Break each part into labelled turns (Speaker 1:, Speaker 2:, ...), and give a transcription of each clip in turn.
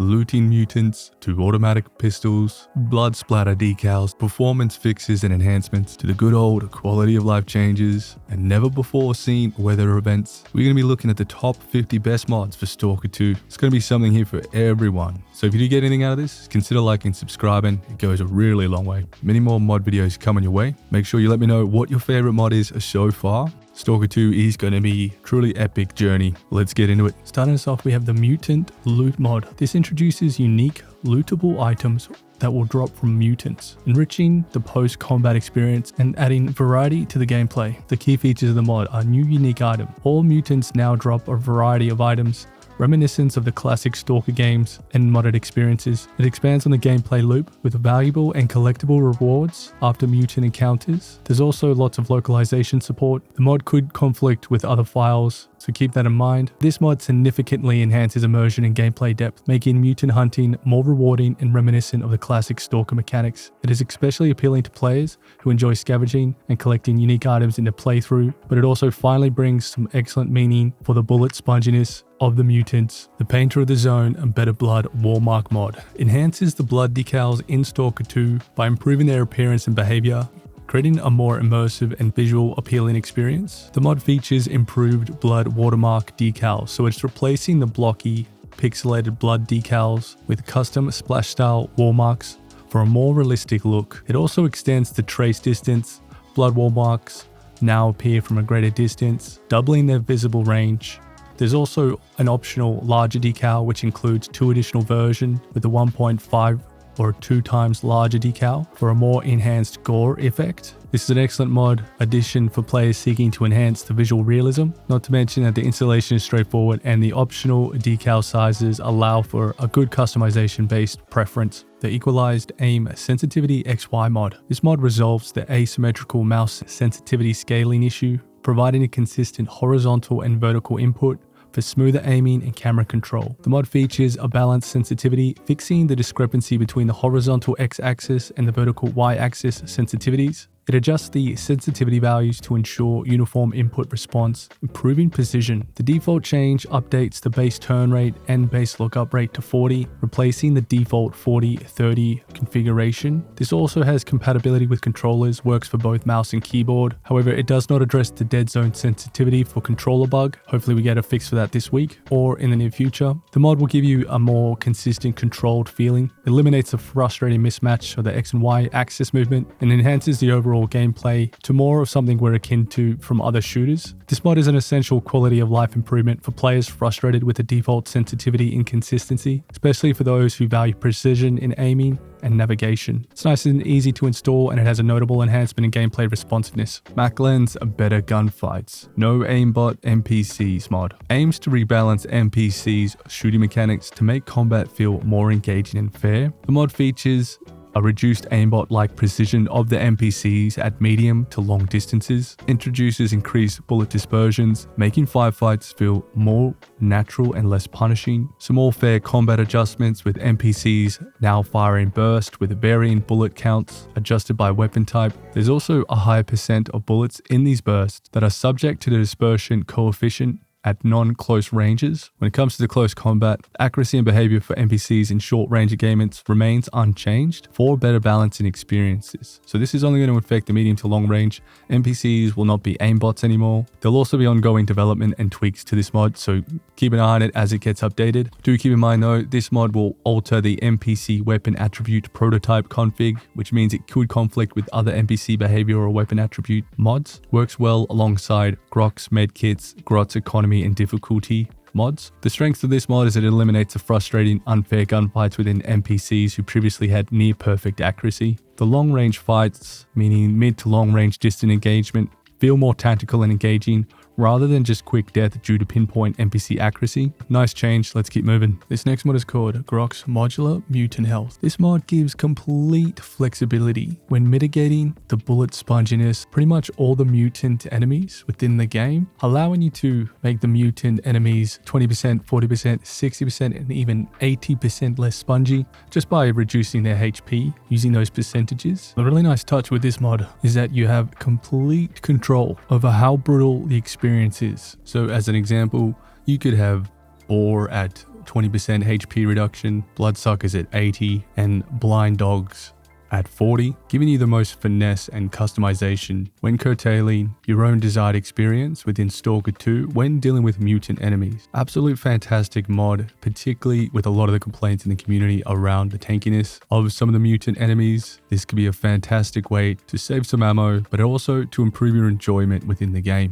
Speaker 1: looting mutants, to automatic pistols, blood splatter decals, performance fixes and enhancements, to the good old quality of life changes, and never before seen weather events. We're going to be looking at the top 50 best mods for Stalker 2. It's going to be something here for everyone. So if you do get anything out of this, consider liking and subscribing. It goes a really long way. Many more mod videos coming your way. Make sure you let me know what your favorite mod is so far. Stalker 2 is going to be a truly epic journey. Let's get into it. Starting us off, we have the Mutant Loot mod. This introduces unique lootable items that will drop from mutants, enriching the post-combat experience and adding variety to the gameplay. The key features of the mod are new unique item. All mutants now drop a variety of items, reminiscent of the classic Stalker games and modded experiences. It expands on the gameplay loop with valuable and collectible rewards after mutant encounters. There's also lots of localization support. The mod could conflict with other files, so keep that in mind. This mod significantly enhances immersion and gameplay depth, making mutant hunting more rewarding and reminiscent of the classic Stalker mechanics. It is especially appealing to players who enjoy scavenging and collecting unique items in their playthrough, but it also finally brings some excellent meaning for the bullet sponginess of the mutants. The Painter of the Zone and Better Blood Wallmark mod enhances the blood decals in Stalker 2 by improving their appearance and behavior, creating a more immersive and visual appealing experience. The mod features improved blood watermark decals, so it's replacing the blocky, pixelated blood decals with custom splash style wallmarks for a more realistic look. It also extends the trace distance. Blood wallmarks now appear from a greater distance, doubling their visible range. There's also an optional larger decal, which includes 2 additional versions with a 1.5 or 2 times larger decal for a more enhanced gore effect. This is an excellent mod addition for players seeking to enhance the visual realism, not to mention that the installation is straightforward and the optional decal sizes allow for a good customization based preference. The Equalized Aim Sensitivity X-Y mod. This mod resolves the asymmetrical mouse sensitivity scaling issue, providing a consistent horizontal and vertical input for smoother aiming and camera control. The mod features a balanced sensitivity, fixing the discrepancy between the horizontal x-axis and the vertical y-axis sensitivities. It adjusts the sensitivity values to ensure uniform input response, improving precision. The default change updates the base turn rate and base lookup rate to 40, replacing the default 40-30 configuration. This also has compatibility with controllers, works for both mouse and keyboard. However, it does not address the dead zone sensitivity for controller bug. Hopefully we get a fix for that this week or in the near future. The mod will give you a more consistent controlled feeling, eliminates the frustrating mismatch of the X and Y axis movement, and enhances the overall gameplay to more of something we're akin to from other shooters. This mod is an essential quality of life improvement for players frustrated with the default sensitivity inconsistency, especially for those who value precision in aiming and navigation. It's nice and easy to install, and it has a notable enhancement in gameplay responsiveness. Maklane's Better Gunfights. No Aimbot NPCs mod. Aims to rebalance NPCs' shooting mechanics to make combat feel more engaging and fair. The mod features a reduced aimbot-like precision of the NPCs at medium to long distances, introduces increased bullet dispersions, making firefights feel more natural and less punishing. Some more fair combat adjustments with NPCs now firing burst with varying bullet counts adjusted by weapon type. There's also a higher percent of bullets in these bursts that are subject to the dispersion coefficient at non-close ranges. When it comes to the close combat, accuracy and behavior for NPCs in short-range engagements remains unchanged for better balance in experiences. So this is only going to affect the medium to long range. NPCs will not be aimbots anymore. There'll also be ongoing development and tweaks to this mod, so keep an eye on it as it gets updated. Do keep in mind though, this mod will alter the NPC weapon attribute prototype config, which means it could conflict with other NPC behavior or weapon attribute mods. Works well alongside Grok's medkits, Grot's economy and difficulty mods. The strength of this mod is that it eliminates the frustrating, unfair gunfights within NPCs who previously had near perfect accuracy. The long range fights, meaning mid to long range distant engagement, feel more tactical and engaging rather than just quick death due to pinpoint NPC accuracy. Nice change, let's keep moving. This next mod is called Grok's Modular Mutant Health. This mod gives complete flexibility when mitigating the bullet sponginess pretty much all the mutant enemies within the game, allowing you to make the mutant enemies 20%, 40%, 60%, and even 80% less spongy just by reducing their HP using those percentages. The really nice touch with this mod is that you have complete control over how brutal the experience is. So as an example, you could have Bode at 20% HP reduction, Bloodsuckers at 80, and Blind Dogs at 40, giving you the most finesse and customization when curtailing your own desired experience within Stalker 2 when dealing with mutant enemies. Absolute fantastic mod, particularly with a lot of the complaints in the community around the tankiness of some of the mutant enemies. This could be a fantastic way to save some ammo, but also to improve your enjoyment within the game.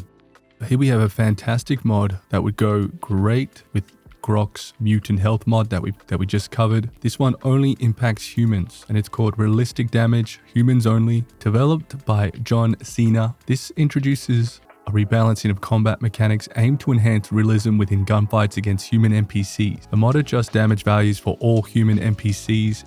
Speaker 1: Here we have a fantastic mod that would go great with Grok's mutant health mod that we just covered. This one only impacts humans and it's called Realistic Damage, Humans Only, developed by John Cena. This introduces a rebalancing of combat mechanics aimed to enhance realism within gunfights against human NPCs. The mod adjusts damage values for all human NPCs,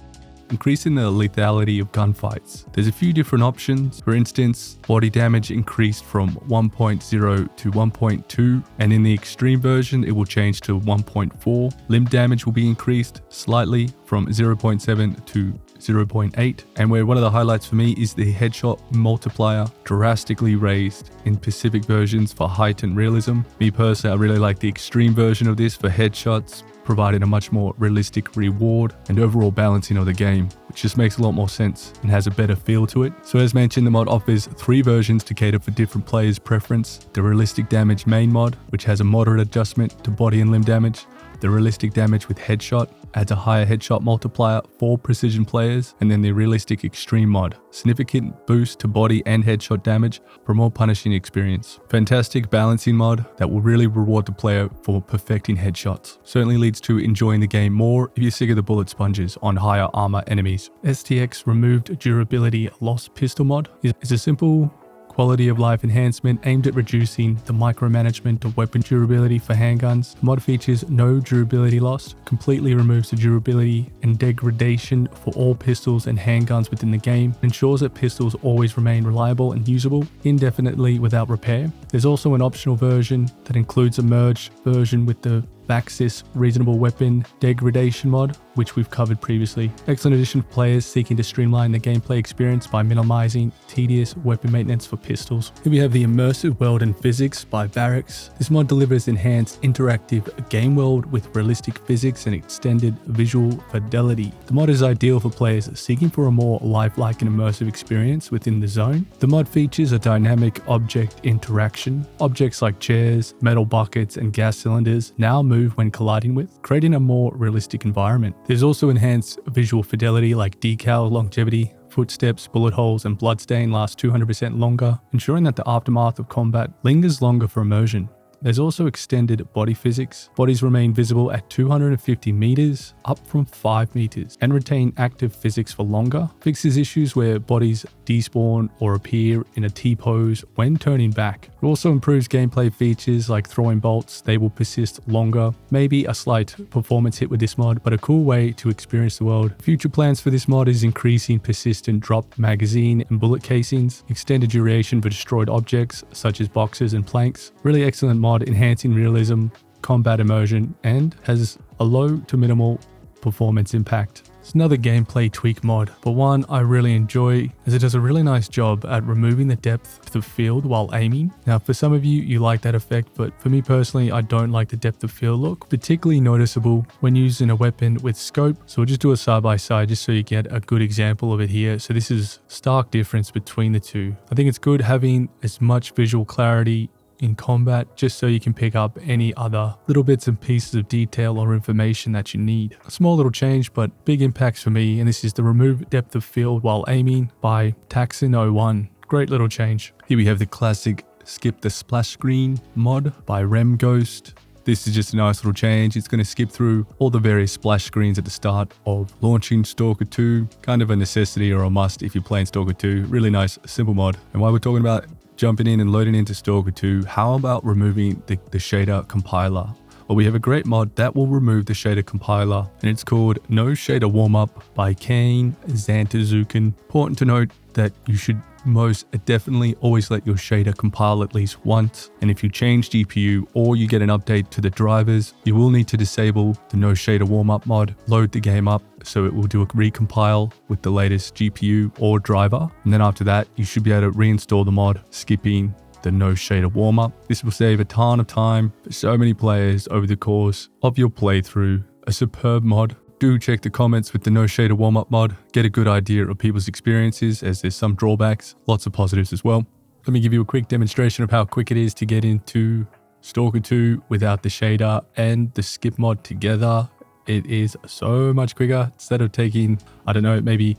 Speaker 1: increasing the lethality of gunfights. There's a few different options. For instance, body damage increased from 1.0 to 1.2, and in the extreme version, it will change to 1.4. Limb damage will be increased slightly from 0.7 to 0.8, and where one of the highlights for me is the headshot multiplier drastically raised in Pacific versions for heightened realism. Me personally, I really like the extreme version of this for headshots, providing a much more realistic reward and overall balancing of the game, which just makes a lot more sense and has a better feel to it. So as mentioned, the mod offers 3 versions to cater for different players' preference. The Realistic Damage main mod, which has a moderate adjustment to body and limb damage. The Realistic Damage with Headshot adds a higher headshot multiplier for precision players, and then the Realistic Extreme mod, significant boost to body and headshot damage for a more punishing experience. Fantastic balancing mod that will really reward the player for perfecting headshots. Certainly leads to enjoying the game more if you're sick of the bullet sponges on higher armor enemies. S.T.A.L.K.E.R removed durability loss pistol mod is a simple quality of life enhancement aimed at reducing the micromanagement of weapon durability for handguns. The mod features no durability loss, completely removes the durability and degradation for all pistols and handguns within the game, ensures that pistols always remain reliable and usable indefinitely without repair. There's also an optional version that includes a merged version with the Axxii Reasonable Weapon Degradation mod, which we've covered previously. Excellent addition for players seeking to streamline the gameplay experience by minimizing tedious weapon maintenance for pistols. Here we have the Immersive World and Physics by Barracks. This mod delivers enhanced interactive game world with realistic physics and extended visual fidelity. The mod is ideal for players seeking for a more lifelike and immersive experience within the zone. The mod features a dynamic object interaction. Objects like chairs, metal buckets, and gas cylinders now move when colliding with, creating a more realistic environment. There's also enhanced visual fidelity like decal longevity. Footsteps, bullet holes, and bloodstain last 200% longer, ensuring that the aftermath of combat lingers longer for immersion. There's also extended body physics. Bodies remain visible at 250 meters, up from 5 meters, and retain active physics for longer. Fixes issues where bodies despawn or appear in a T-pose when turning back. It also improves gameplay features like throwing bolts. They will persist longer. Maybe a slight performance hit with this mod, but a cool way to experience the world. Future plans for this mod is increasing persistent drop magazine and bullet casings, extended duration for destroyed objects such as boxes and planks. Really excellent mod, enhancing realism, combat immersion, and has a low to minimal performance impact. It's another gameplay tweak mod, but one I really enjoy as it does a really nice job at removing the depth of the field while aiming. Now for some of you like that effect, but for me personally I don't like the depth of field look, particularly noticeable when using a weapon with scope. So we'll just do a side by side just so you get a good example of it here. So this is stark difference between the two. I think it's good having as much visual clarity in combat just so you can pick up any other little bits and pieces of detail or information that you need. A small little change but big impacts for me, and this is the remove depth of field while aiming by Taxin01. Great little change. Here we have the classic SkipSplashScreen mod by RemGhost. This is just a nice little change. It's going to skip through all the various splash screens at the start of launching Stalker 2. Kind of a necessity or a must if you're playing Stalker 2. Really nice, simple mod. And while we're talking about jumping in and loading into Stalker 2, how about removing the shader compiler? Well, we have a great mod that will remove the shader compiler, and it's called No Shader Warmup by Kane Zantazuken. Important to note that you should most definitely always let your shader compile at least once, and if you change GPU or you get an update to the drivers, you will need to disable the No Shader Warmup mod, load the game up so it will do a recompile with the latest GPU or driver, and then after that you should be able to reinstall the mod, skipping the No Shader Warmup. This will save a ton of time for so many players over the course of your playthrough. a superb mod. Do check the comments with the no shader warm-up mod, get a good idea of people's experiences as there's some drawbacks, lots of positives as well. Let me give you a quick demonstration of how quick it is to get into Stalker 2 without the shader and the skip mod together. It is so much quicker. Instead of taking, I don't know, maybe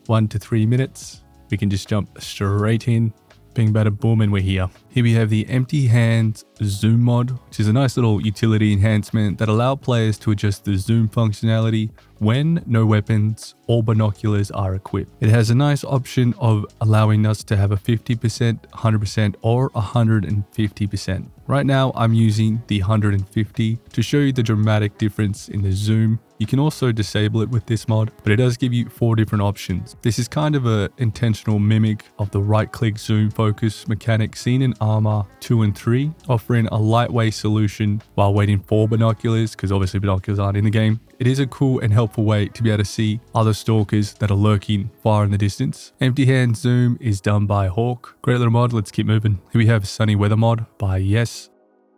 Speaker 1: 1 to 3 minutes, we can just jump straight in, bing bada boom, and we're here. Here we have the empty hands zoom mod, which is a nice little utility enhancement that allows players to adjust the zoom functionality when no weapons or binoculars are equipped. It has a nice option of allowing us to have a 50%, 100% or 150%. Right now I'm using the 150 to show you the dramatic difference in the zoom. You can also disable it with this mod, but it does give you 4 different options. This is kind of an intentional mimic of the right-click zoom focus mechanic seen in Arma 2 and 3, offering a lightweight solution while waiting for binoculars, because obviously binoculars aren't in the game. It is a cool and helpful way to be able to see other stalkers that are lurking far in the distance. Empty hand zoom is done by Hawk. Great little mod, let's keep moving. Here we have sunny weather mod by Yes.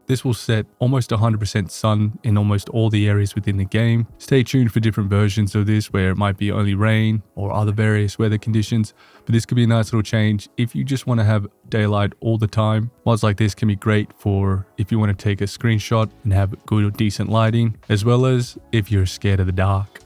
Speaker 1: This will set almost 100% sun in almost all the areas within the game. Stay tuned for different versions of this where it might be only rain or other various weather conditions, but this could be a nice little change if you just want to have daylight all the time. Mods like this can be great for if you want to take a screenshot and have good or decent lighting, as well as if you're scared of the dark.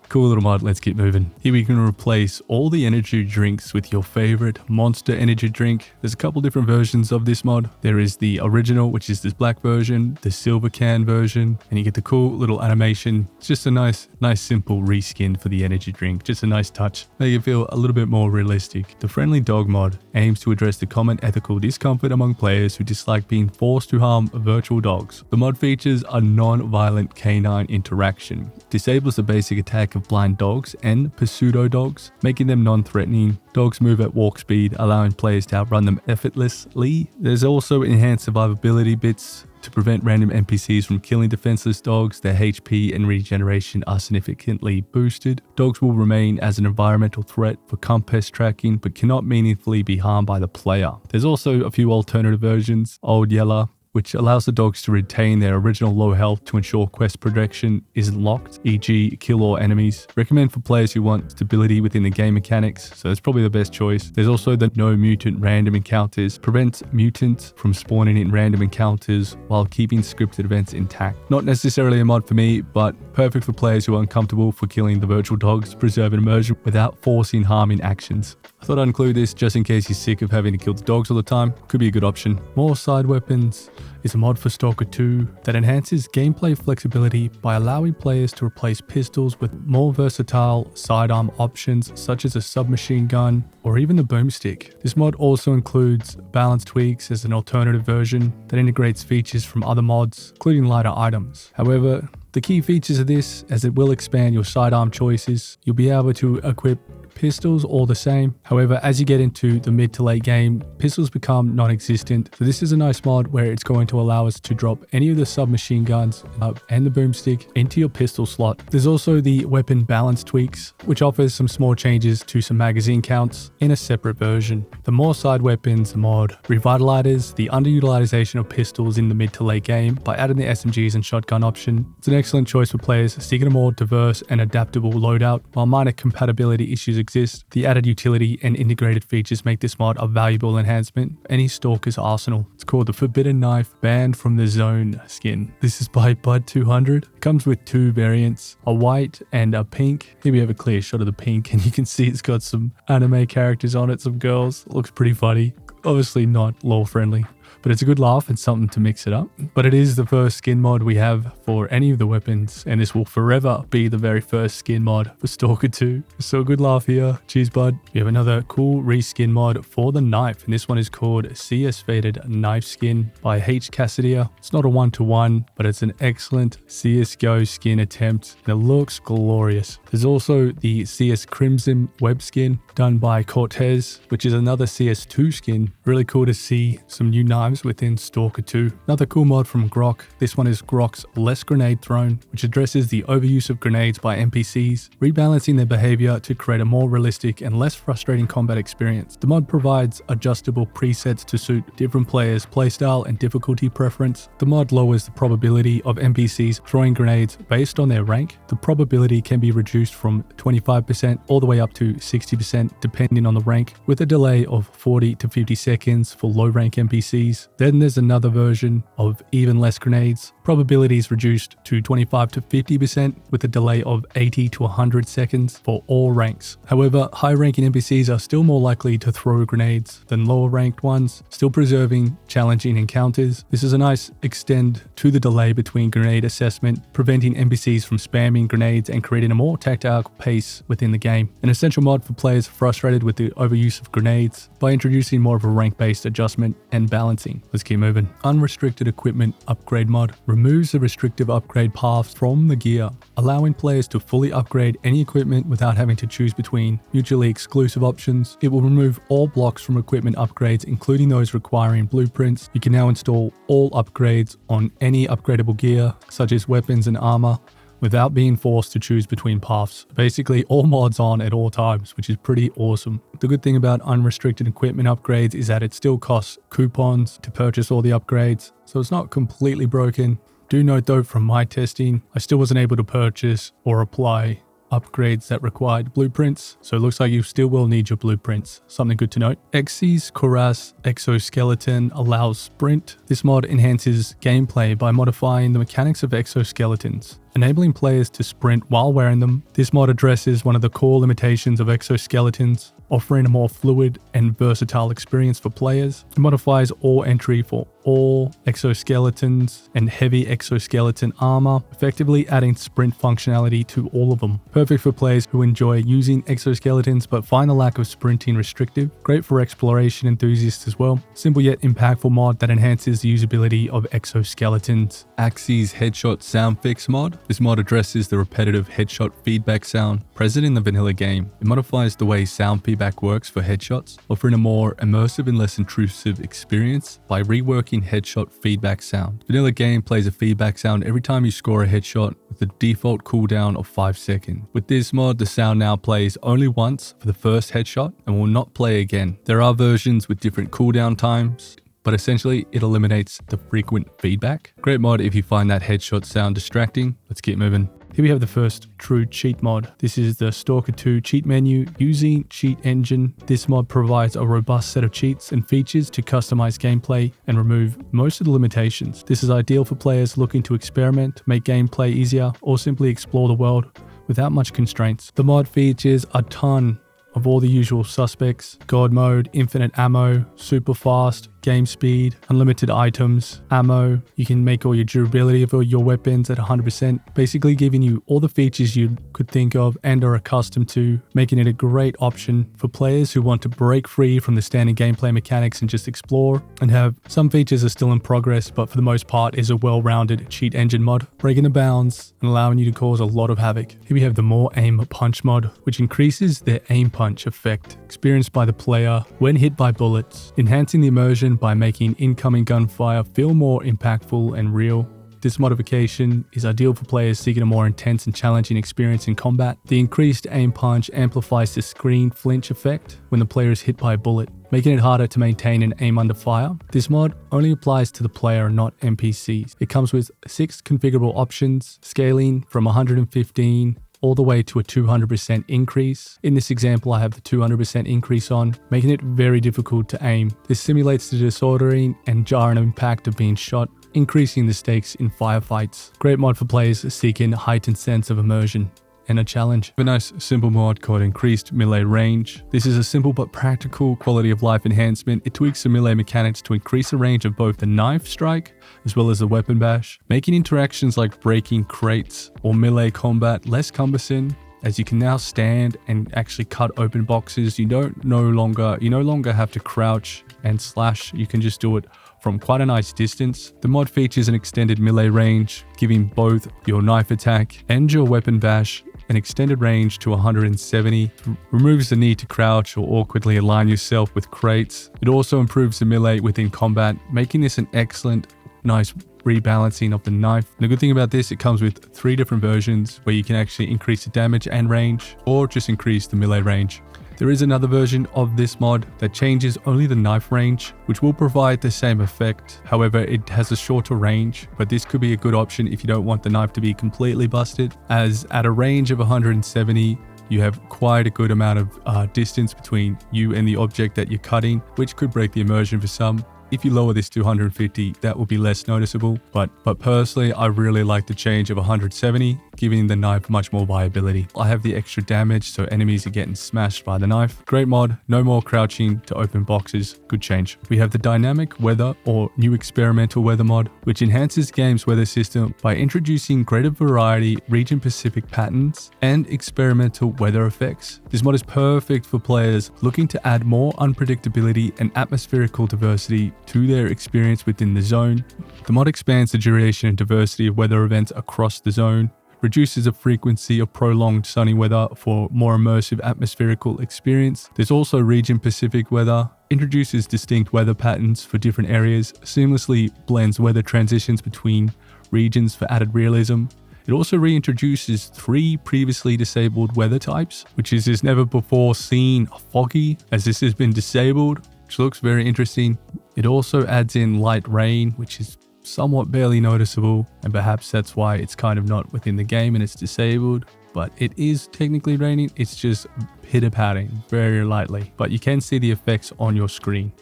Speaker 1: Cool little mod, let's keep moving. Here we can replace all the energy drinks with your favorite monster energy drink. There's a couple different versions of this mod. There is the original, which is this black version, the silver can version, and you get the cool little animation. It's just a nice simple reskin for the energy drink. Just a nice touch. Make it feel a little bit more realistic. The friendly dog mod aims to address the common ethical discomfort among players who dislike being forced to harm virtual dogs. The mod features a non-violent canine interaction. Disables the basic attack of blind dogs and pseudo dogs, making them non-threatening. Dogs move at walk speed, allowing players to outrun them effortlessly. There's also enhanced survivability bits to prevent random NPCs from killing defenseless dogs. Their HP and regeneration are significantly boosted. Dogs will remain as an environmental threat for compass tracking, but cannot meaningfully be harmed by the player. There's also a few alternative versions. Old Yeller, which allows the dogs to retain their original low health to ensure quest progression isn't locked, e.g. kill all enemies. Recommend for players who want stability within the game mechanics, so it's probably the best choice. There's also the no mutant random encounters, prevents mutants from spawning in random encounters while keeping scripted events intact. Not necessarily a mod for me, but perfect for players who are uncomfortable for killing the virtual dogs to preserve an immersion without forcing harming actions. I thought I'd include this just in case you're sick of having to kill the dogs all the time. Could be a good option. More side weapons is a mod for Stalker 2 that enhances gameplay flexibility by allowing players to replace pistols with more versatile sidearm options such as a submachine gun or even the boomstick. This mod also includes balance tweaks as an alternative version that integrates features from other mods, including lighter items. However, the key features of this, as it will expand your sidearm choices. You'll be able to equip pistols all the same. However, as you get into the mid to late game, pistols become non-existent. So this is a nice mod where it's going to allow us to drop any of the submachine guns and the boomstick into your pistol slot. There's also the weapon balance tweaks, which offers some small changes to some magazine counts in a separate version. The more side weapons mod revitalizes the underutilization of pistols in the mid to late game by adding the SMGs and shotgun option. It's an excellent choice for players seeking a more diverse and adaptable loadout. While minor compatibility issues exist, the added utility and integrated features make this mod a valuable enhancement for any Stalker's arsenal. It's called the Forbidden Knife Banned from the Zone skin. This is by Bud 200. It comes with 2 variants, a white and a pink. Here we have a clear shot of the pink and you can see it's got some anime characters on it, some girls. It looks pretty funny. Obviously not lore friendly, but it's a good laugh and something to mix it up. But it is the first skin mod we have for any of the weapons, and this will forever be the very first skin mod for Stalker 2. So a good laugh here. Cheers, bud. We have another cool reskin mod for the knife, and this one is called CS Faded Knife Skin by H. Cassidy. It's not a one-to-one, but it's an excellent CSGO skin attempt, and it looks glorious. There's also the CS Crimson web skin done by Cortez, which is another CS2 skin. Really cool to see some new knives times within Stalker 2. Another cool mod from Grok. This one is Grok's Less Grenade Thrown, which addresses the overuse of grenades by NPCs, rebalancing their behavior to create a more realistic and less frustrating combat experience. The mod provides adjustable presets to suit different players' playstyle and difficulty preference. The mod lowers the probability of NPCs throwing grenades based on their rank. The probability can be reduced from 25% all the way up to 60% depending on the rank, with a delay of 40 to 50 seconds for low rank NPCs. Then there's another version of even less grenades. Probability is reduced to 25 to 50% with a delay of 80 to 100 seconds for all ranks. However, high ranking NPCs are still more likely to throw grenades than lower ranked ones, still preserving challenging encounters. This is a nice extend to the delay between grenade assessment, preventing NPCs from spamming grenades and creating a more tactile pace within the game. An essential mod for players frustrated with the overuse of grenades by introducing more of a rank-based adjustment and balancing. Let's keep moving. Unrestricted equipment upgrade mod removes the restrictive upgrade paths from the gear, allowing players to fully upgrade any equipment without having to choose between mutually exclusive options. It will remove all blocks from equipment upgrades, including those requiring blueprints. You can now install all upgrades on any upgradable gear, such as weapons and armor, without being forced to choose between paths. Basically all mods on at all times, which is pretty awesome. The good thing about unrestricted equipment upgrades is that it still costs coupons to purchase all the upgrades, so it's not completely broken. Do note though, from my testing, I still wasn't able to purchase or apply upgrades that required blueprints, so it looks like you still will need your blueprints. Something good to note. Axxii's Cuirass Exoskeleton allows sprint. This mod enhances gameplay by modifying the mechanics of exoskeletons, enabling players to sprint while wearing them. This mod addresses one of the core limitations of exoskeletons, offering a more fluid and versatile experience for players. It modifies all entry for all exoskeletons and heavy exoskeleton armor, effectively adding sprint functionality to all of them. Perfect for players who enjoy using exoskeletons but find the lack of sprinting restrictive. Great for exploration enthusiasts as well. Simple yet impactful mod that enhances the usability of exoskeletons. Axxii's Headshot Sound Fix mod. This mod addresses the repetitive headshot feedback sound present in the vanilla game. It modifies the way sound feedback works for headshots, offering a more immersive and less intrusive experience by reworking headshot feedback sound. Vanilla game plays a feedback sound every time you score a headshot with a default cooldown of 5 seconds. With this mod, the sound now plays only once for the first headshot and will not play again. There are versions with different cooldown times, but essentially it eliminates the frequent feedback. Great mod if you find that headshot sound distracting. Let's keep moving. Here we have the first true cheat mod. This is the Stalker 2 cheat menu using Cheat Engine. This mod provides a robust set of cheats and features to customize gameplay and remove most of the limitations. This is ideal for players looking to experiment, make gameplay easier, or simply explore the world without much constraints. The mod features a ton of all the usual suspects: God mode, infinite ammo, super fast, game speed, unlimited items, ammo. You can make all your durability of all your weapons at 100%, basically giving you all the features you could think of and are accustomed to, making it a great option for players who want to break free from the standard gameplay mechanics and just explore, and have some features are still in progress, but for the most part is a well-rounded cheat engine mod, breaking the bounds and allowing you to cause a lot of havoc. Here we have the More Aim Punch mod, which increases the aim punch effect experienced by the player when hit by bullets, enhancing the immersion by making incoming gunfire feel more impactful and real. This modification is ideal for players seeking a more intense and challenging experience in combat. The increased aim punch amplifies the screen flinch effect when the player is hit by a bullet, making it harder to maintain an aim under fire. This mod only applies to the player, not NPCs. It comes with 6 configurable options, scaling from 115 all the way to a 200% increase. In this example, I have the 200% increase on, making it very difficult to aim. This simulates the disordering and jarring impact of being shot, increasing the stakes in firefights. Great mod for players seeking a heightened sense of immersion and a challenge. A nice simple mod called Increased Melee Range. This is a simple but practical quality of life enhancement. It tweaks the melee mechanics to increase the range of both the knife strike as well as the weapon bash, making interactions like breaking crates or melee combat less cumbersome, as you can now stand and actually cut open boxes. You no longer have to crouch and slash. You can just do it from quite a nice distance. The mod features an extended melee range, giving both your knife attack and your weapon bash an extended range to 170, removes the need to crouch or awkwardly align yourself with crates. It also improves the melee within combat, making this an excellent, nice rebalancing of the knife. And the good thing about this, it comes with 3 different versions where you can actually increase the damage and range, or just increase the melee range. There is another version of this mod that changes only the knife range, which will provide the same effect. However, it has a shorter range, but this could be a good option if you don't want the knife to be completely busted, as at a range of 170, you have quite a good amount of distance between you and the object that you're cutting, which could break the immersion for some. If you lower this to 150, that will be less noticeable, but personally, I really like the change of 170, giving the knife much more viability. I have the extra damage, so enemies are getting smashed by the knife. Great mod, no more crouching to open boxes, good change. We have the dynamic weather or new experimental weather mod, which enhances the game's weather system by introducing greater variety, region-specific patterns, and experimental weather effects. This mod is perfect for players looking to add more unpredictability and atmospherical diversity to their experience within the zone. The mod expands the duration and diversity of weather events across the zone, reduces the frequency of prolonged sunny weather for more immersive atmospherical experience. There's also region-specific weather, introduces distinct weather patterns for different areas, seamlessly blends weather transitions between regions for added realism. It also reintroduces 3 previously disabled weather types, which is never before seen foggy, as this has been disabled, which looks very interesting. It also adds in light rain, which is somewhat barely noticeable, and perhaps that's why it's kind of not within the game and it's disabled, but it is technically raining. It's just pitter-patting very lightly, but you can see the effects on your screen.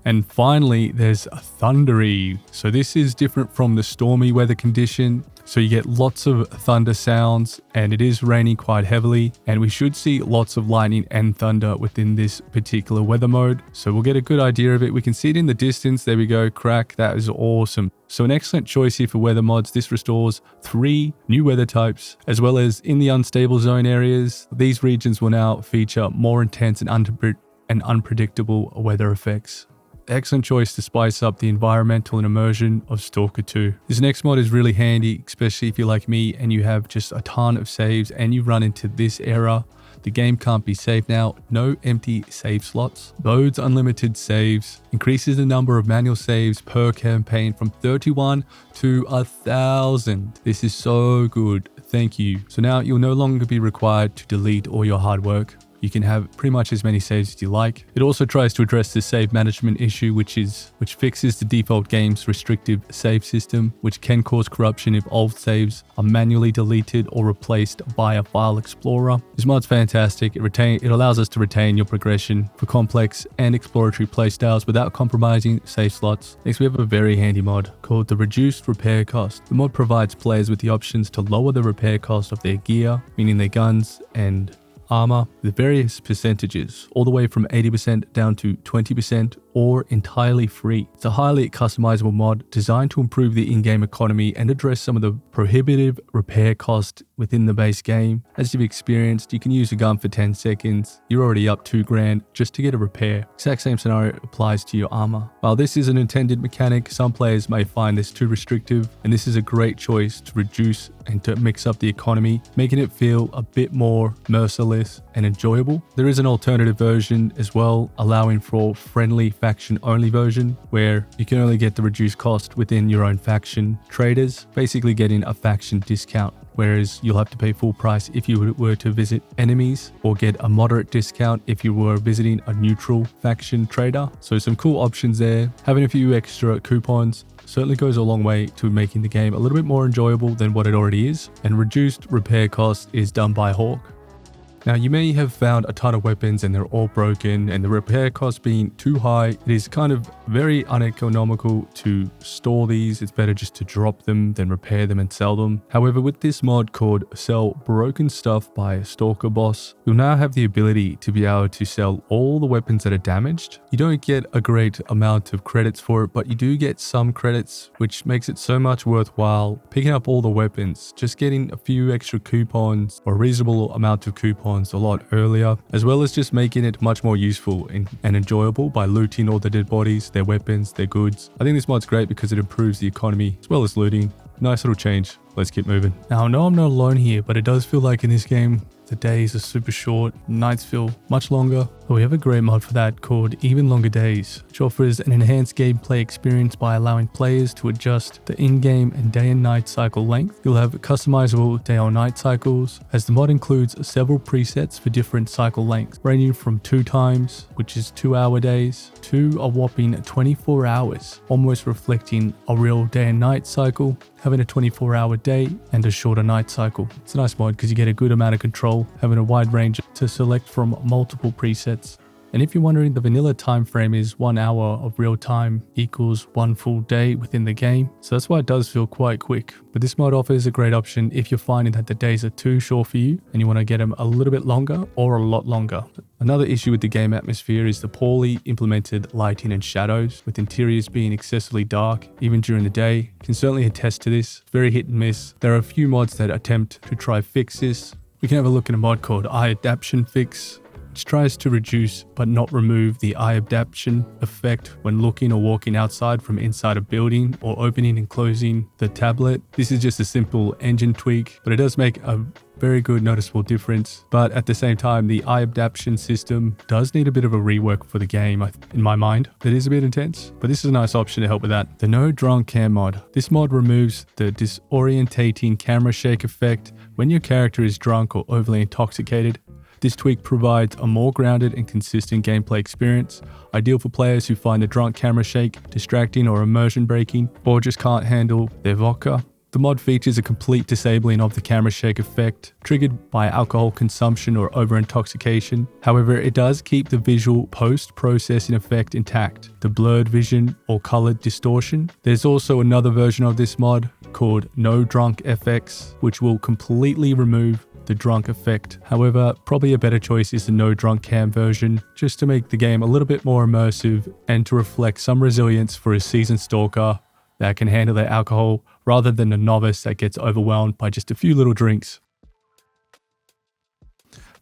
Speaker 1: And finally, there's a thundery. So this is different from the stormy weather condition. So you get lots of thunder sounds, and it is raining quite heavily, and we should see lots of lightning and thunder within this particular weather mode. So we'll get a good idea of it. We can see it in the distance. There we go. Crack. That is awesome. So an excellent choice here for weather mods. This restores 3 new weather types, as well as in the unstable zone areas. These regions will now feature more intense and unpredictable weather effects. Excellent choice to spice up the environmental and immersion of Stalker 2. This next mod is really handy, especially if you're like me and you have just a ton of saves and you run into this error. The game can't be saved now, no empty save slots. Bode's unlimited saves increases the number of manual saves per campaign from 31 to 1,000. This is so good, thank you. So now you'll no longer be required to delete all your hard work. You can have pretty much as many saves as you like. It also tries to address the save management issue, which fixes the default game's restrictive save system, which can cause corruption if old saves are manually deleted or replaced by a file explorer. This mod's fantastic. It allows us to retain your progression for complex and exploratory playstyles without compromising save slots. Next, we have a very handy mod called the Reduced Repair Cost. The mod provides players with the options to lower the repair cost of their gear, meaning their guns and armor, with various percentages, all the way from 80% down to 20% or entirely free. It's a highly customizable mod designed to improve the in-game economy and address some of the prohibitive repair cost within the base game. As you've experienced, you can use a gun for 10 seconds. You're already up $2,000 just to get a repair. Exact same scenario applies to your armor. While this is an intended mechanic, some players may find this too restrictive, and this is a great choice to reduce and to mix up the economy, making it feel a bit more merciless and enjoyable. There is an alternative version as well, allowing for friendly faction-only version, where you can only get the reduced cost within your own faction traders, basically getting a faction discount, whereas you'll have to pay full price if you were to visit enemies, or get a moderate discount if you were visiting a neutral faction trader. So some cool options there. Having a few extra coupons certainly goes a long way to making the game a little bit more enjoyable than what it already is. And reduced repair cost is done by Hawk. Now, you may have found a ton of weapons and they're all broken, and the repair cost being too high, it is kind of very uneconomical to store these. It's better just to drop them than repair them and sell them. However, with this mod called Sell Broken Stuff by Stalker Boss, you'll now have the ability to be able to sell all the weapons that are damaged. You don't get a great amount of credits for it, but you do get some credits, which makes it so much worthwhile picking up all the weapons. Just getting a few extra coupons, or a reasonable amount of coupons, a lot earlier, as well as just making it much more useful and enjoyable by looting all the dead bodies, their weapons, their goods. I think this mod's great because it improves the economy as well as looting. Nice little change. Let's keep moving. Now, I know I'm not alone here, but it does feel like in this game, the days are super short, nights feel much longer. But we have a great mod for that called Even Longer Days, which offers an enhanced gameplay experience by allowing players to adjust the in-game and day and night cycle length. You'll have customizable day or night cycles, as the mod includes several presets for different cycle lengths, ranging from 2 times, which is 2-hour days, to a whopping 24 hours, almost reflecting a real day and night cycle, having a 24-hour day and a shorter night cycle. It's a nice mod because you get a good amount of control, having a wide range to select from multiple presets. And if you're wondering, the vanilla time frame is 1 hour of real time equals 1 full day within the game. So that's why it does feel quite quick. But this mod offers a great option if you're finding that the days are too short for you and you want to get them a little bit longer or a lot longer. Another issue with the game atmosphere is the poorly implemented lighting and shadows, with interiors being excessively dark even during the day. Can certainly attest to this. It's very hit and miss. There are a few mods that attempt to try fix this. We can have a look at a mod called Adaptation Fix, which tries to reduce but not remove the eye adaptation effect when looking or walking outside from inside a building or opening and closing the tablet. This is just a simple engine tweak, but it does make a very good noticeable difference. But at the same time, the eye adaptation system does need a bit of a rework for the game, in my mind. It is a bit intense, but this is a nice option to help with that. The No Drunk Cam mod. This mod removes the disorientating camera shake effect when your character is drunk or overly intoxicated. This tweak provides a more grounded and consistent gameplay experience, ideal for players who find the drunk camera shake distracting or immersion breaking, or just can't handle their vodka. The mod features a complete disabling of the camera shake effect, triggered by alcohol consumption or over-intoxication. However, it does keep the visual post-processing effect intact, the blurred vision or colored distortion. There's also another version of this mod called No Drunk FX, which will completely remove the drunk effect. However, probably a better choice is the No Drunk Cam version, just to make the game a little bit more immersive and to reflect some resilience for a seasoned stalker that can handle their alcohol rather than a novice that gets overwhelmed by just a few little drinks.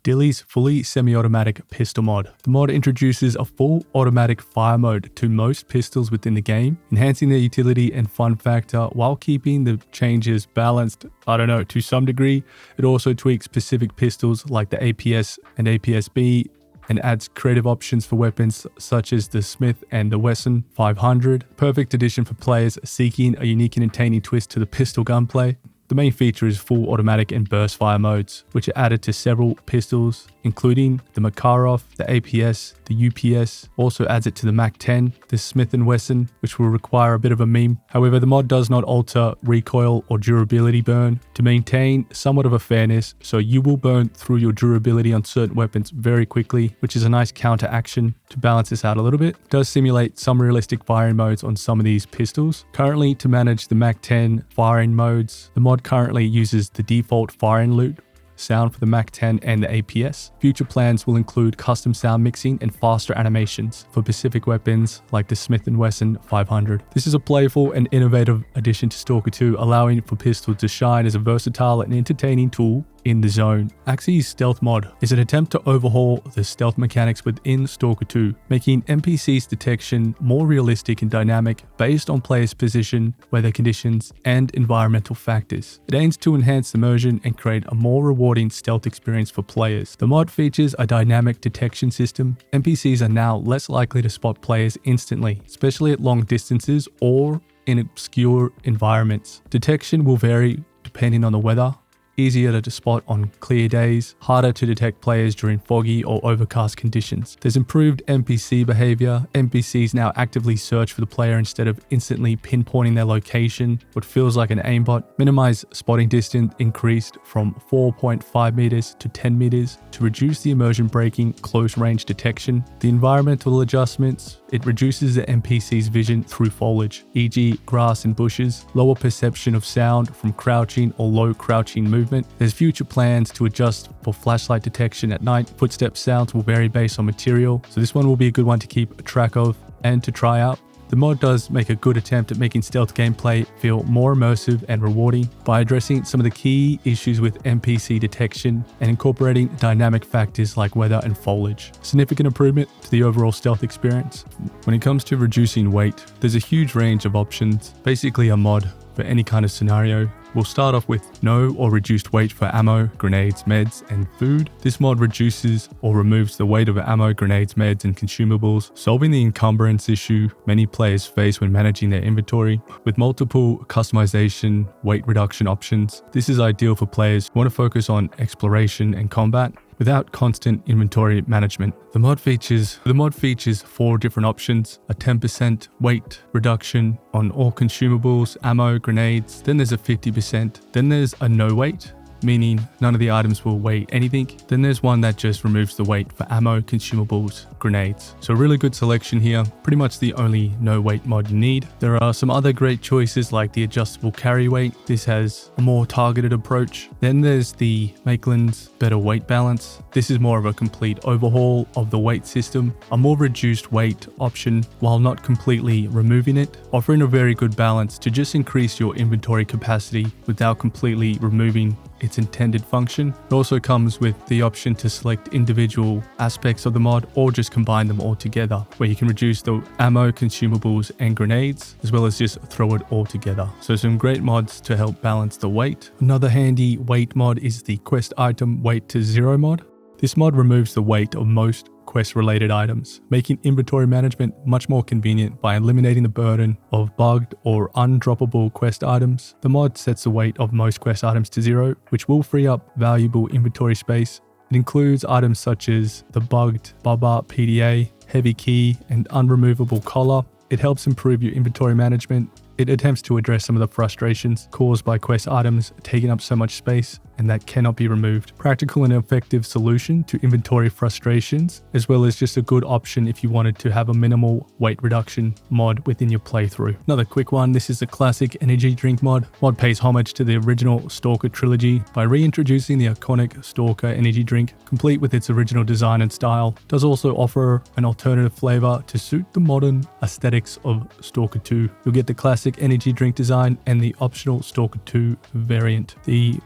Speaker 1: Dilly's fully semi-automatic pistol mod. The mod introduces a full automatic fire mode to most pistols within the game, enhancing their utility and fun factor while keeping the changes balanced, to some degree. It also tweaks specific pistols like the APS and APS-B and adds creative options for weapons such as the Smith and the Wesson 500. Perfect addition for players seeking a unique and entertaining twist to the pistol gunplay. The main feature is full automatic and burst fire modes, which are added to several pistols, including the Makarov, the APS, the UPS, also adds it to the Mac-10, the Smith & Wesson, which will require a bit of a meme. However, the mod does not alter recoil or durability burn to maintain somewhat of a fairness, so you will burn through your durability on certain weapons very quickly, which is a nice counter action to balance this out a little bit. It does simulate some realistic firing modes on some of these pistols. Currently, to manage the Mac-10 firing modes, the mod currently uses the default firing loot sound for the Mac-10 and the APS. Future plans will include custom sound mixing and faster animations for specific weapons like the Smith & Wesson 500. This is a playful and innovative addition to Stalker 2, allowing for pistols to shine as a versatile and entertaining tool in the zone. Axxii's stealth mod is an attempt to overhaul the stealth mechanics within Stalker 2, making NPCs detection more realistic and dynamic based on players' position, weather conditions, and environmental factors. It aims to enhance immersion and create a more rewarding stealth experience for players. The mod features a dynamic detection system. NPCs are now less likely to spot players instantly, especially at long distances or in obscure environments. Detection will vary depending on the weather, easier to spot on clear days, harder to detect players during foggy or overcast conditions. There's improved NPC behavior. NPCs now actively search for the player instead of instantly pinpointing their location, what feels like an aimbot. Minimize spotting distance increased from 4.5 meters to 10 meters to reduce the immersion breaking close range detection. The environmental adjustments, it reduces the NPC's vision through foliage, e.g. grass and bushes, lower perception of sound from crouching or low crouching movement. There's future plans to adjust for flashlight detection at night. Footstep sounds will vary based on material, so this one will be a good one to keep track of and to try out. The mod does make a good attempt at making stealth gameplay feel more immersive and rewarding by addressing some of the key issues with NPC detection and incorporating dynamic factors like weather and foliage. Significant improvement to the overall stealth experience. When it comes to reducing weight, there's a huge range of options. Basically a mod for any kind of scenario. We'll start off with no or reduced weight for ammo, grenades, meds, and food. This mod reduces or removes the weight of ammo, grenades, meds, and consumables, solving the encumbrance issue many players face when managing their inventory. With multiple customization, weight reduction options, this is ideal for players who want to focus on exploration and combat without constant inventory management. The mod features 4 different options: a 10% weight reduction on all consumables, ammo, grenades. Then there's a 50%. Then there's a no weight, meaning none of the items will weigh anything. Then there's one that just removes the weight for ammo, consumables, grenades. So really good selection here. Pretty much the only no weight mod you need. There are some other great choices like the adjustable carry weight. This has a more targeted approach. Then there's the Maklane's better weight balance. This is more of a complete overhaul of the weight system. A more reduced weight option while not completely removing it, offering a very good balance to just increase your inventory capacity without completely removing its intended function. It also comes with the option to select individual aspects of the mod or just combine them all together, where you can reduce the ammo, consumables, and grenades, as well as just throw it all together. So some great mods to help balance the weight. Another handy weight mod is the quest item weight to 0 mod. This mod removes the weight of most quest-related items, making inventory management much more convenient by eliminating the burden of bugged or undroppable quest items. The mod sets the weight of most quest items to 0, which will free up valuable inventory space. It includes items such as the bugged Baba PDA, heavy key, and unremovable collar. It helps improve your inventory management. It attempts to address some of the frustrations caused by quest items taking up so much space and that cannot be removed. Practical and effective solution to inventory frustrations, as well as just a good option if you wanted to have a minimal weight reduction mod within your playthrough. Another quick one, this is the classic energy drink mod. Mod pays homage to the original Stalker trilogy by reintroducing the iconic Stalker energy drink, complete with its original design and style. It does also offer an alternative flavor to suit the modern aesthetics of Stalker 2. You'll get the classic energy drink design and the optional Stalker 2 variant.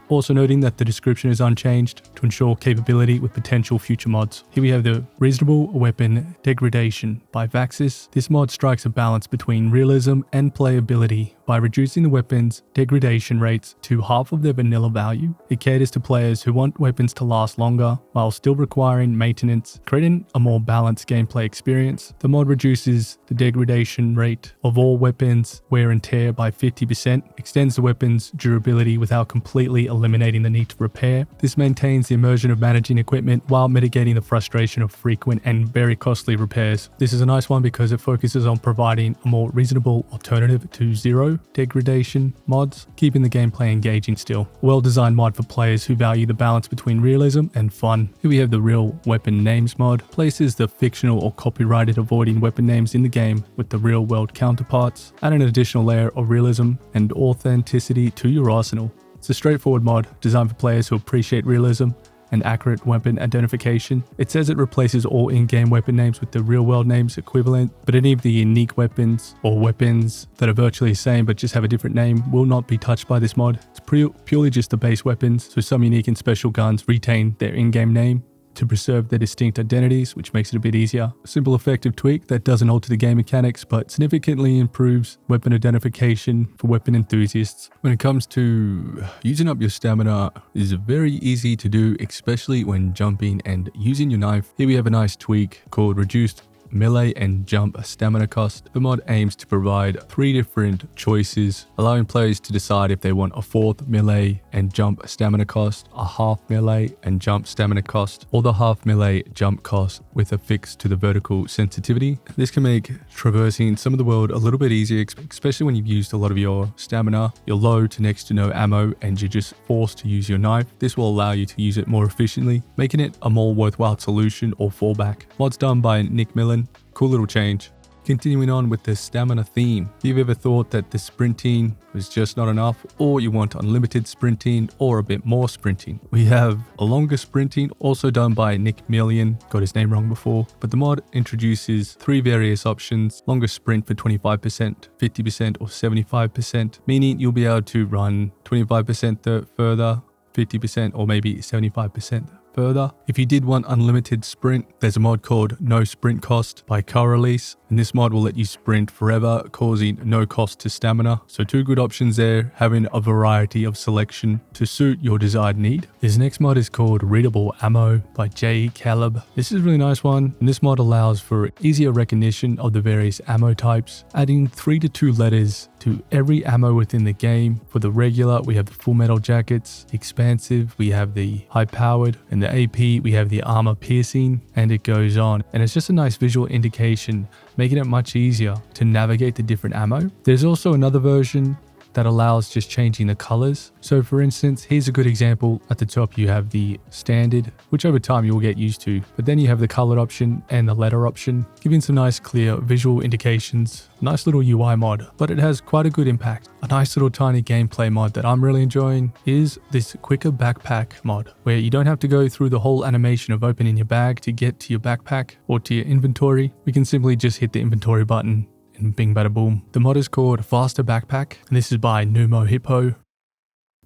Speaker 1: Also noting that the description is unchanged to ensure capability with potential future mods. Here we have the Readable Weapon Degradation by Vaxxis. This mod strikes a balance between realism and playability by reducing the weapon's degradation rates to half of their vanilla value. It caters to players who want weapons to last longer while still requiring maintenance, creating a more balanced gameplay experience. The mod reduces the degradation rate of all weapons wear and tear by 50%, extends the weapon's durability without completely eliminating the need to repair. This maintains the immersion of managing equipment while mitigating the frustration of frequent and very costly repairs. This is a nice one because it focuses on providing a more reasonable alternative to zero degradation mods, keeping the gameplay engaging still. A well-designed mod for players who value the balance between realism and fun. Here we have the Real Weapon Names mod. Places the fictional or copyrighted avoiding weapon names in the game with the real-world counterparts, add an additional layer of realism and authenticity to your arsenal. It's a straightforward mod designed for players who appreciate realism and accurate weapon identification. It says it replaces all in-game weapon names with the real-world names equivalent, but any of the unique weapons or weapons that are virtually the same but just have a different name will not be touched by this mod. It's purely just the base weapons, so some unique and special guns retain their in-game name to preserve their distinct identities, which makes it a bit easier. A simple effective tweak that doesn't alter the game mechanics but significantly improves weapon identification for weapon enthusiasts. When it comes to using up your stamina, it is very easy to do, especially when jumping and using your knife. Here we have a nice tweak called Reduced Melee and Jump Stamina Cost. The mod aims to provide 3 different choices, allowing players to decide if they want a 4th melee and jump stamina cost, a half melee and jump stamina cost, or the half melee jump cost with a fix to the vertical sensitivity. This can make traversing some of the world a little bit easier, especially when you've used a lot of your stamina, you're low to next to no ammo, and you're just forced to use your knife. This will allow you to use it more efficiently, making it a more worthwhile solution or fallback. Mods done by Nick Millen. Cool little change. Continuing on with the stamina theme. If you've ever thought that the sprinting was just not enough, or you want unlimited sprinting or a bit more sprinting, we have a longer sprinting, also done by Nick Million. Got his name wrong before, but the mod introduces 3 various options: longer sprint for 25%, 50%, or 75%, meaning you'll be able to run 25% further, 50%, or maybe 75% further. If you did want unlimited sprint, there's a mod called No Sprint Cost by co-release, and this mod will let you sprint forever, causing no cost to stamina. So two good options there, having a variety of selection to suit your desired need. This next mod is called Readable Ammo by Caleb. This is a really nice one, and this mod allows for easier recognition of the various ammo types, adding 3 to 2 letters to every ammo within the game. For the regular, we have the full metal jackets, expansive, we have the high powered, and the AP, we have the armor piercing, and it goes on. And it's just a nice visual indication, making it much easier to navigate the different ammo. There's also another version that allows just changing the colors. So for instance, here's a good example. At the top you have the standard, which over time you will get used to, but then you have the color option and the letter option, giving some nice clear visual indications. Nice little UI mod, but it has quite a good impact. A nice little tiny gameplay mod that I'm really enjoying is this quicker backpack mod, where you don't have to go through the whole animation of opening your bag to get to your backpack or to your inventory. We can simply just hit the inventory button and bing bada boom. The mod is called Faster Backpack, and this is by Numo Hippo.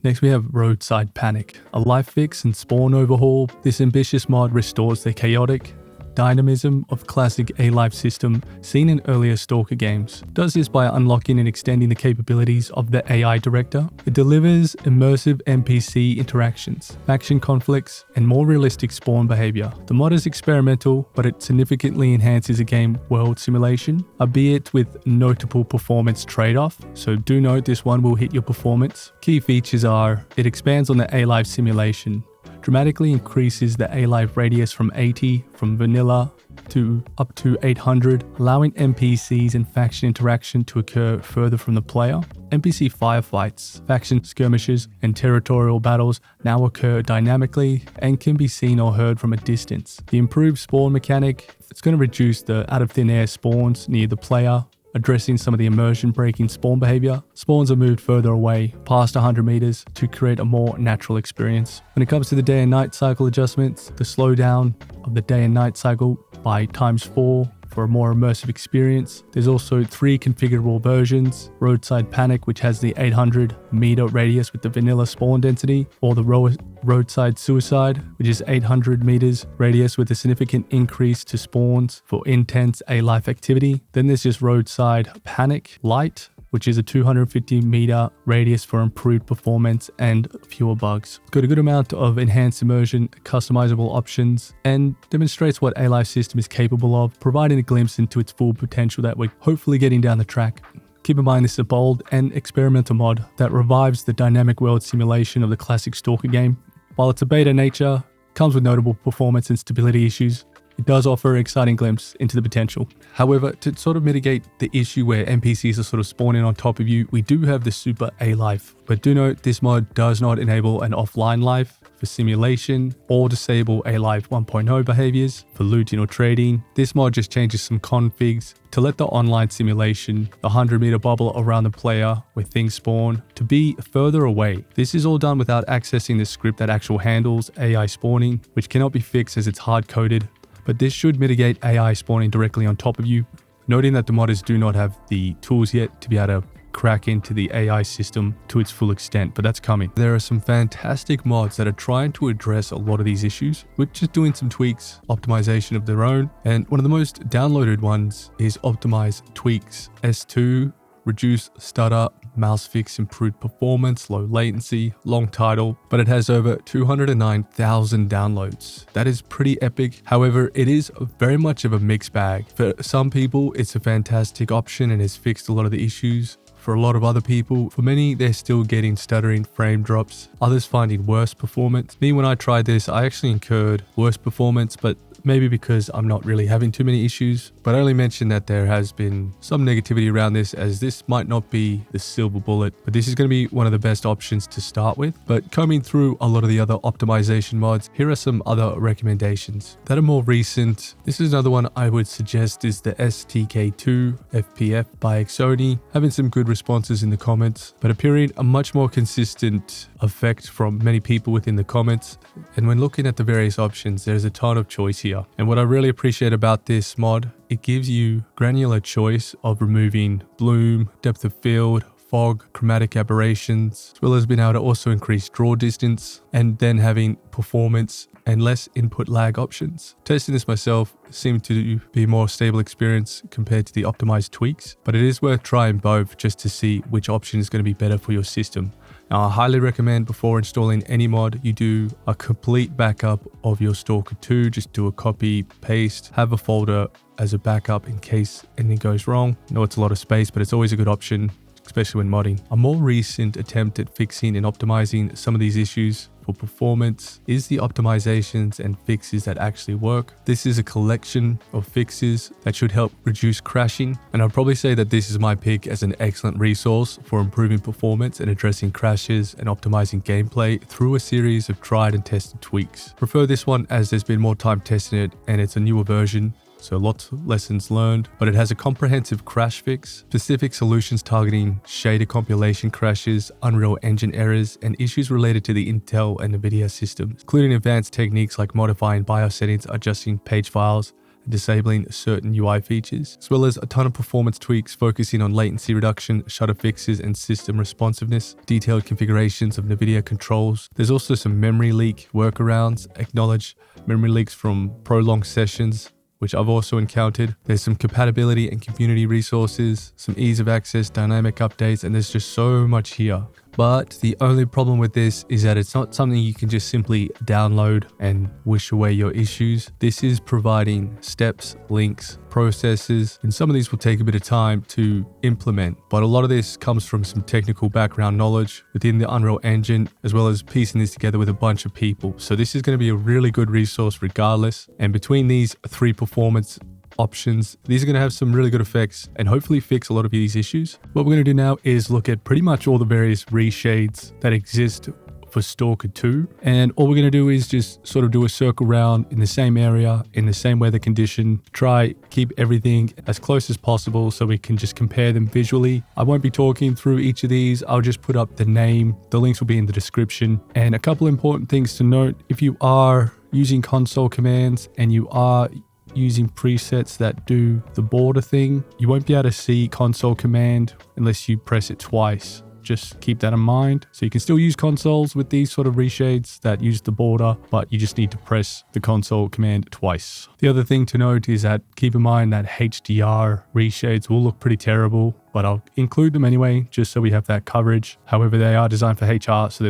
Speaker 1: Next we have Roadside Panic, a life fix and spawn overhaul. This ambitious mod restores the chaotic dynamism of classic A-Life system seen in earlier Stalker games. It does this by unlocking and extending the capabilities of the AI director. It delivers immersive NPC interactions, faction conflicts, and more realistic spawn behavior. The mod is experimental, but it significantly enhances a game world simulation, albeit with notable performance trade-off. So do note this one will hit your performance. Key features are, it expands on the A-Life simulation, dramatically increases the A-Life radius from 80 from vanilla to up to 800, allowing NPCs and faction interaction to occur further from the player. NPC firefights, faction skirmishes, and territorial battles now occur dynamically and can be seen or heard from a distance. The improved spawn mechanic, it's going to reduce the out of thin air spawns near the player, addressing some of the immersion breaking spawn behavior. Spawns are moved further away, past 100 meters, to create a more natural experience. When it comes to the day and night cycle adjustments, the slowdown of the day and night cycle by ×4 for a more immersive experience. There's also 3 configurable versions: Roadside Panic, which has the 800 meter radius with the vanilla spawn density, or the Roadside Suicide, which is 800 meters radius with a significant increase to spawns for intense A-Life activity. Then there's just Roadside Panic Light, which is a 250 meter radius for improved performance and fewer bugs. Got a good amount of enhanced immersion, customizable options, and demonstrates what A-Life system is capable of, providing a glimpse into its full potential that we're hopefully getting down the track. Keep in mind this is a bold and experimental mod that revives the dynamic world simulation of the classic Stalker game. While it's a beta nature, it comes with notable performance and stability issues. It does offer an exciting glimpse into the potential. However, to sort of mitigate the issue where NPCs are sort of spawning on top of you, we do have the Super A-Life. But do note, this mod does not enable an offline life for simulation or disable A-Life 1.0 behaviors for looting or trading. This mod just changes some configs to let the online simulation, the 100 meter bubble around the player where things spawn, to be further away. This is all done without accessing the script that actually handles AI spawning, which cannot be fixed as it's hard-coded. But this should mitigate AI spawning directly on top of you, noting that the modders do not have the tools yet to be able to crack into the AI system to its full extent, but that's coming. There are some fantastic mods that are trying to address a lot of these issues, with just doing some tweaks, optimization of their own. And one of the most downloaded ones is Optimize Tweaks S.2, reduce stutter, mouse fix, improved performance, low latency, long title, but it has over 209,000 downloads. That is pretty epic. However, it is very much of a mixed bag. For some people, it's a fantastic option and has fixed a lot of the issues. For a lot of other people, for many, they're still getting stuttering frame drops, others finding worse performance. Me, when I tried this, I actually incurred worse performance, but maybe because I'm not really having too many issues. But I only mentioned that there has been some negativity around this, as this might not be the silver bullet, but this is going to be one of the best options to start with. But combing through a lot of the other optimization mods, here are some other recommendations that are more recent. This is another one I would suggest is the S.T.A.L.K.E.R FPF by Axxii, having some good responses in the comments, but appearing a much more consistent effect from many people within the comments. And when looking at the various options, there's a ton of choice here. And what I really appreciate about this mod, it gives you granular choice of removing bloom, depth of field, fog, chromatic aberrations, as well as being able to also increase draw distance, and then having performance and less input lag options. Testing this myself seemed to be a more stable experience compared to the optimized tweaks, but it is worth trying both just to see which option is going to be better for your system. Now, I highly recommend before installing any mod, you do a complete backup of your Stalker 2. Just do a copy, paste, have a folder as a backup in case anything goes wrong. I know it's a lot of space, but it's always a good option, especially when modding. A more recent attempt at fixing and optimizing some of these issues for performance is the optimizations and fixes that actually work. This is a collection of fixes that should help reduce crashing, and I'd probably say that this is my pick as an excellent resource for improving performance and addressing crashes and optimizing gameplay through a series of tried and tested tweaks. Prefer this one as there's been more time testing it and it's a newer version, so lots of lessons learned, but it has a comprehensive crash fix, specific solutions targeting shader compilation crashes, Unreal Engine errors, and issues related to the Intel and NVIDIA systems, including advanced techniques like modifying BIOS settings, adjusting page files, and disabling certain UI features, as well as a ton of performance tweaks focusing on latency reduction, shutter fixes, and system responsiveness, detailed configurations of NVIDIA controls. There's also some memory leak workarounds, acknowledge memory leaks from prolonged sessions, which I've also encountered. There's some compatibility and community resources, some ease of access, dynamic updates, and there's just so much here. But the only problem with this is that it's not something you can just simply download and wish away your issues. This is providing steps, links, processes, and some of these will take a bit of time to implement. But a lot of this comes from some technical background knowledge within the Unreal Engine, as well as piecing this together with a bunch of people. So this is going to be a really good resource regardless. And between these three performance options, these are going to have some really good effects and hopefully fix a lot of these issues. What we're going to do now is look at pretty much all the various reshades that exist for Stalker 2, and all we're going to do is just sort of do a circle round in the same area, in the same weather condition, try keep everything as close as possible so we can just compare them visually. I won't be talking through each of these. I'll just put up the name. The links will be in the description. And a couple important things to note: if you are using console commands and you are using presets that do the border thing, you won't be able to see console command unless you press it twice. Just keep that in mind. So you can still use consoles with these sort of reshades that use the border, but you just need to press the console command twice. The other thing to note is that keep in mind that HDR reshades will look pretty terrible, but I'll include them anyway, just so we have that coverage. However, they are designed for HR, so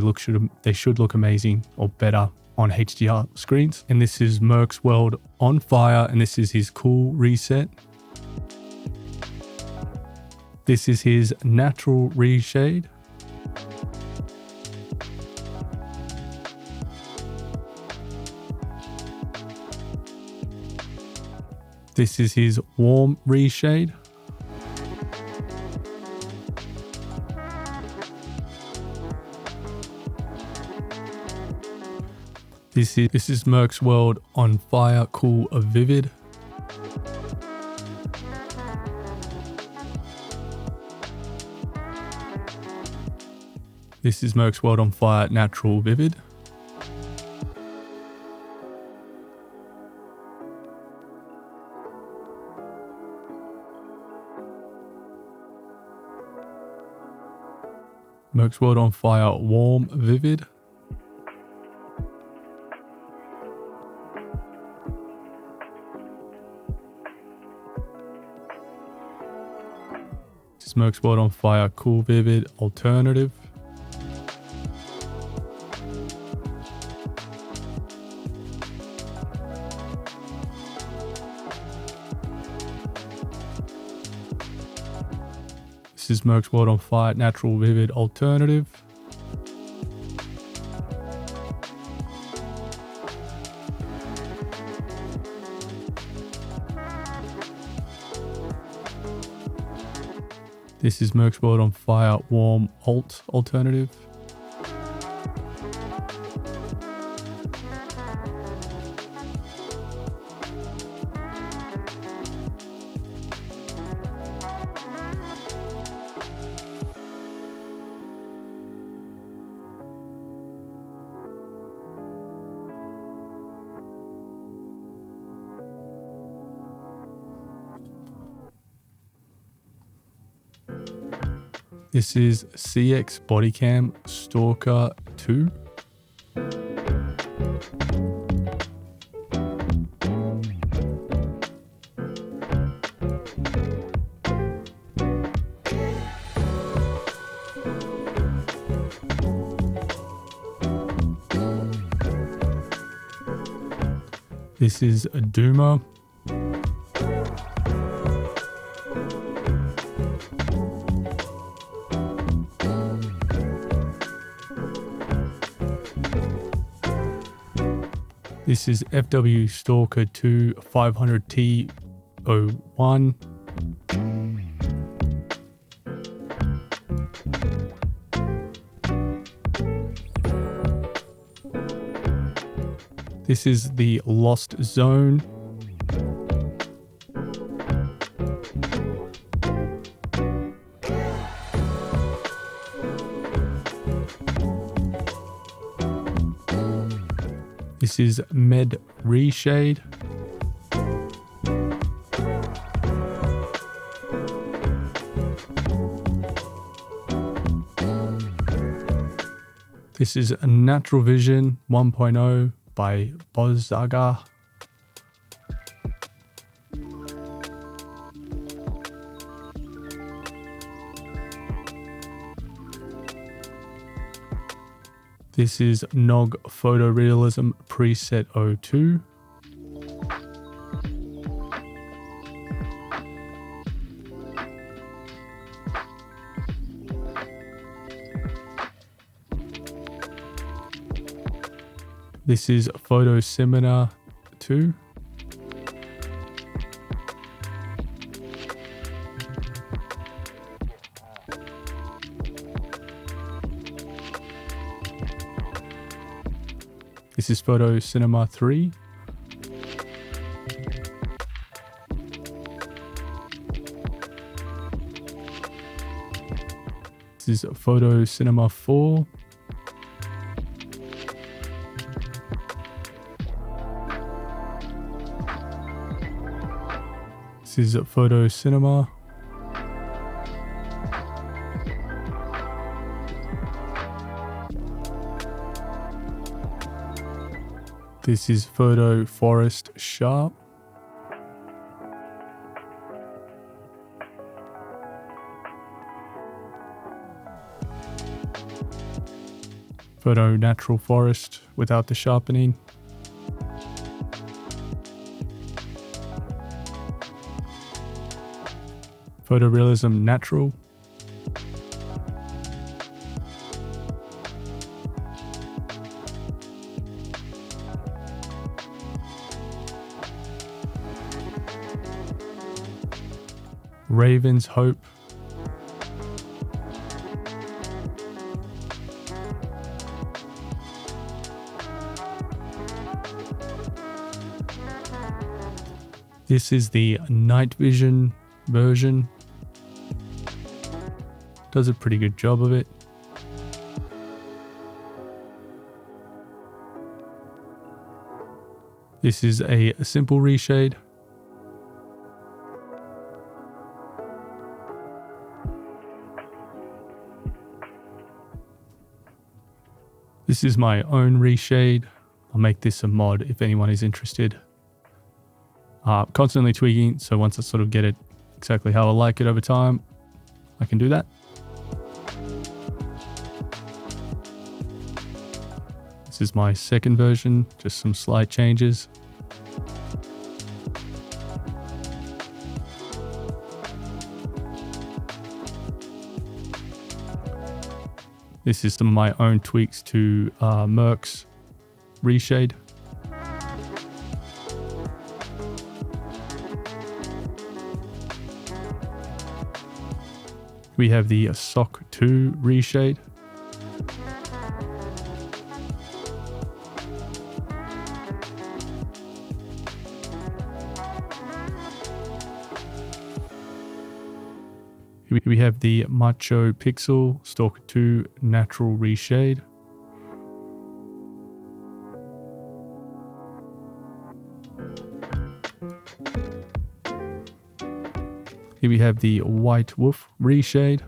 Speaker 1: they should look amazing or better on HDR screens. And this is Merc's World on fire, and this is his cool reset. This is his natural reshade. This is his warm reshade. This is Merc's World on fire, cool, vivid. This is Merc's World on fire, natural, vivid. Merc's World on fire, warm, vivid. Merc's World on fire, cool, vivid, alternative. This is Merc's World on fire, natural, vivid, alternative. This is Merc's World on fire, warm, alternative. This is CX Bodycam Stalker 2. This is a Doomer. This is FW Stalker 2 500T01. This is the Lost Zone. This is Med Reshade. This is Natural Vision 1.0 by Bode. This is Nog Photorealism Preset 02. This is Photo Seminar 2. This is Photo Cinema 3. This is Photo Cinema 4. This is Photo Cinema. This is Photo Forest Sharp. Photo Natural Forest without the sharpening. Photorealism Natural. Raven's Hope. This is the night vision version. Does a pretty good job of it. This is a simple reshade. This is my own reshade. I'll make this a mod if anyone is interested. Constantly tweaking, so once I sort of get it exactly how I like it over time, I can do that. This is my second version, just some slight changes. This is some of my own tweaks to Merc's reshade. We have the S.T.A.L.K.E.R reshade. We have the Macho Pixel Stalker 2 Natural Reshade. Here we have the White Wolf Reshade.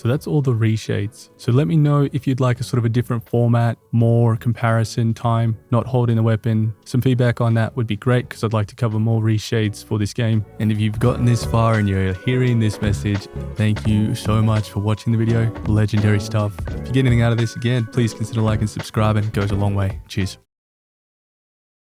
Speaker 1: So that's all the reshades. So let me know if you'd like a sort of a different format, more comparison time, not holding the weapon. Some feedback on that would be great because I'd like to cover more reshades for this game. And if you've gotten this far and you're hearing this message, thank you so much for watching the video. Legendary stuff. If you get anything out of this, again, please consider liking and subscribing. It goes a long way. Cheers.